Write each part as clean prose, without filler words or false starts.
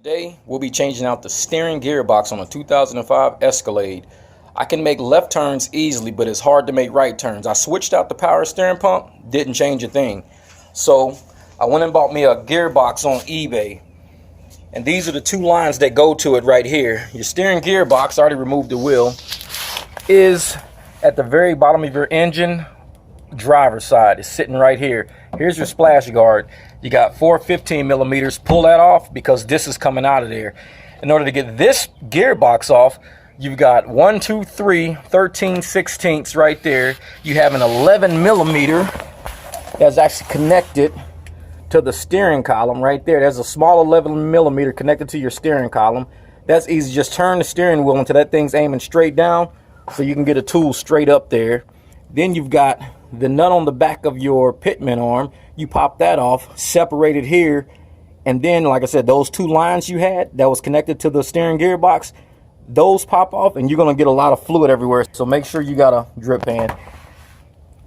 Today, we'll be changing out the steering gearbox on a 2005 Escalade. I can make left turns easily, but it's hard to make right turns. I switched out the power steering pump, didn't change a thing. So, I went and bought me a gearbox on eBay. And these are the two lines that go to it right here. Your steering gearbox, I already removed the wheel, is at the very bottom of your engine driver's side. It's sitting right here. Here's your splash guard. You got 4 15 millimeters. Pull that off because this is coming out of there. In order to get this gearbox off, you've got 1 2 3 13/16 right there. You have an 11 millimeter that's actually connected to the steering column right there. There's a small 11 millimeter connected to your steering column. That's easy. Just turn the steering wheel until that thing's aiming straight down so you can get a tool straight up there. Then you've got the nut on the back of your pitman arm. You pop that off, separate it here, and then, like I said, those two lines you had that was connected to the steering gearbox, those pop off, and you're gonna get a lot of fluid everywhere. So make sure you got a drip pan,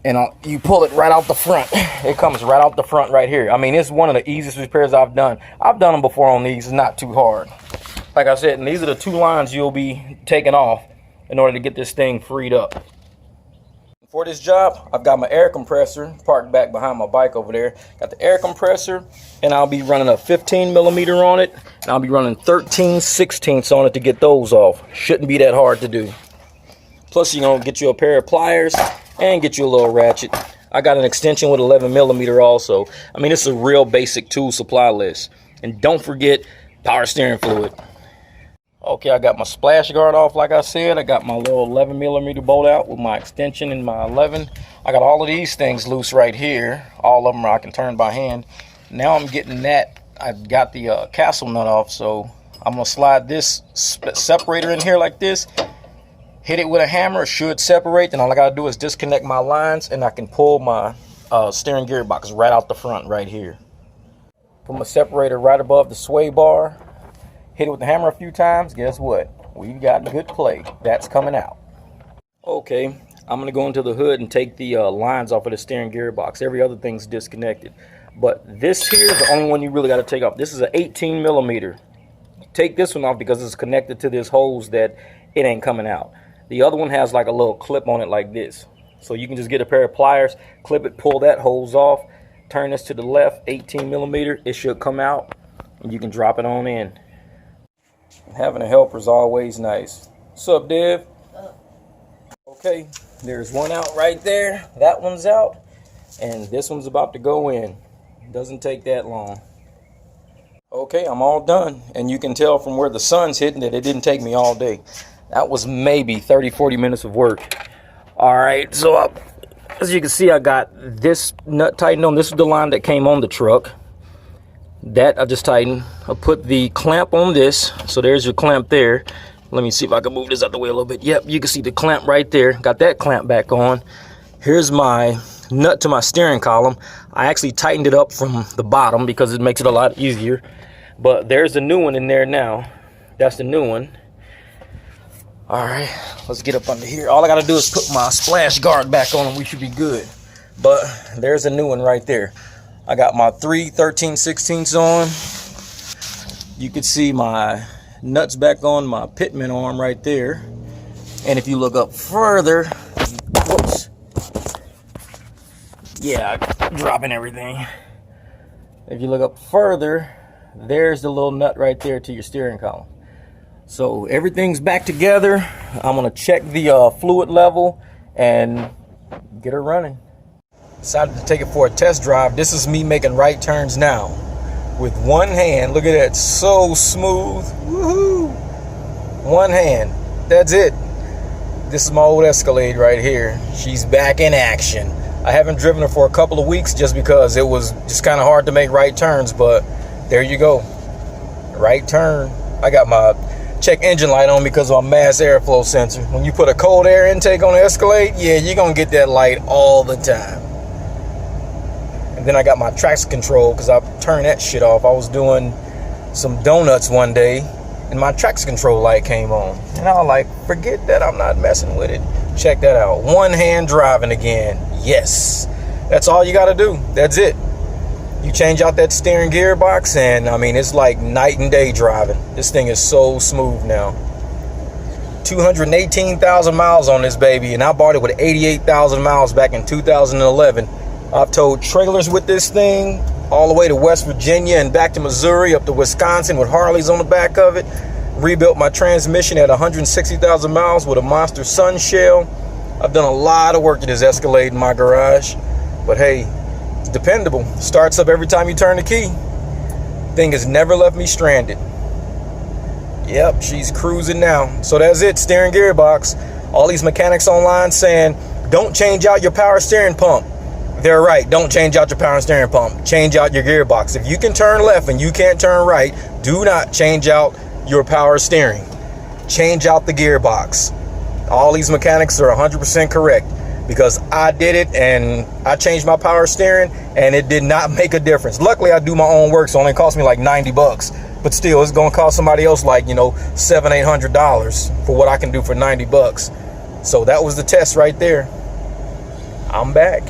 and you pull it right out the front. It comes right out the front right here. I mean, it's one of the easiest repairs I've done. I've done them before on these. It's not too hard. Like I said, and these are the two lines you'll be taking off in order to get this thing freed up. For this job, I've got my air compressor parked back behind my bike over there. Got the air compressor, and I'll be running a 15 millimeter on it, and I'll be running 13/16 on it to get those off. Shouldn't be that hard to do. Plus, you're gonna get you a pair of pliers and get you a little ratchet. I got an extension with 11 millimeter also. I mean, it's a real basic tool supply list. And don't forget power steering fluid. Okay, I got my splash guard off, like I said. I got my little 11 millimeter bolt out with my extension and my 11. I got all of these things loose right here. All of them I can turn by hand. Now I'm getting that. I've got the castle nut off, so I'm going to slide this separator in here like this. Hit it with a hammer, it should separate. Then all I got to do is disconnect my lines, and I can pull my steering gearbox right out the front right here. Put my separator right above the sway bar. Hit it with the hammer a few times. Guess what? We've got good play. That's coming out. Okay, I'm going to go into the hood and take the lines off of the steering gearbox. Every other thing's disconnected. But this here is the only one you really got to take off. This is an 18 millimeter. Take this one off because it's connected to this hose that it ain't coming out. The other one has like a little clip on it like this. So you can just get a pair of pliers, clip it, pull that hose off, turn this to the left, 18 millimeter. It should come out, and you can drop it on in. Having a helper is always nice. What's up, Dev? Okay, there's one out right there. That one's out, and this one's about to go in. Doesn't take that long. Okay, I'm all done, and you can tell from where the sun's hitting that it didn't take me all day. That was maybe 30-40 minutes of work. All right, so as you can see, I got this nut tightened on. This is the line that came on the truck. That I just tightened. I put the clamp on this, so there's your clamp there. Let me see if I can move this out the way a little bit. Yep, you can see the clamp right there. Got that clamp back on. Here's my nut to my steering column. I actually tightened it up from the bottom because it makes it a lot easier. But there's the new one in there now. That's the new one. All right, let's get up under here. All I gotta do is put my splash guard back on and we should be good. But there's a new one right there. I got my 3 13/16 on. You can see my nuts back on my pitman arm right there. And if you look up further, whoops. Yeah, dropping everything. If you look up further, there's the little nut right there to your steering column. So everything's back together. I'm gonna check the fluid level and get her running. Decided to take it for a test drive. This is me making right turns now with one hand. Look at that, so smooth. Woohoo! One hand, that's it. This is my old Escalade right here. She's back in action. I haven't driven her for a couple of weeks just because it was just kind of hard to make right turns, but there you go. Right turn. I got my check engine light on because of my mass airflow sensor. When you put a cold air intake on the Escalade, yeah, you're gonna get that light all the time. And then I got my traction control because I turned that shit off. I was doing some donuts one day and my traction control light came on. And I was like, forget that, I'm not messing with it. Check that out. One hand driving again. Yes. That's all you got to do. That's it. You change out that steering gearbox, and I mean, it's like night and day driving. This thing is so smooth now. 218,000 miles on this baby, and I bought it with 88,000 miles back in 2011. I've towed trailers with this thing all the way to West Virginia and back to Missouri, up to Wisconsin with Harleys on the back of it. Rebuilt my transmission at 160,000 miles with a Monster Sun shell. I've done a lot of work to this Escalade in my garage, but hey, it's dependable. Starts up every time you turn the key. Thing has never left me stranded. Yep, she's cruising now. So that's it, steering gearbox. All these mechanics online saying, don't change out your power steering pump. They're right, don't change out your power steering pump. Change out your gearbox. If you can turn left and you can't turn right, do not change out your power steering. Change out the gearbox. All these mechanics are 100% correct, because I did it and I changed my power steering and it did not make a difference. Luckily, I do my own work, so it only cost me like 90 bucks. But still, it's gonna cost somebody else like, you know, $700-800 for what I can do for 90 bucks. So that was the test right there. I'm back.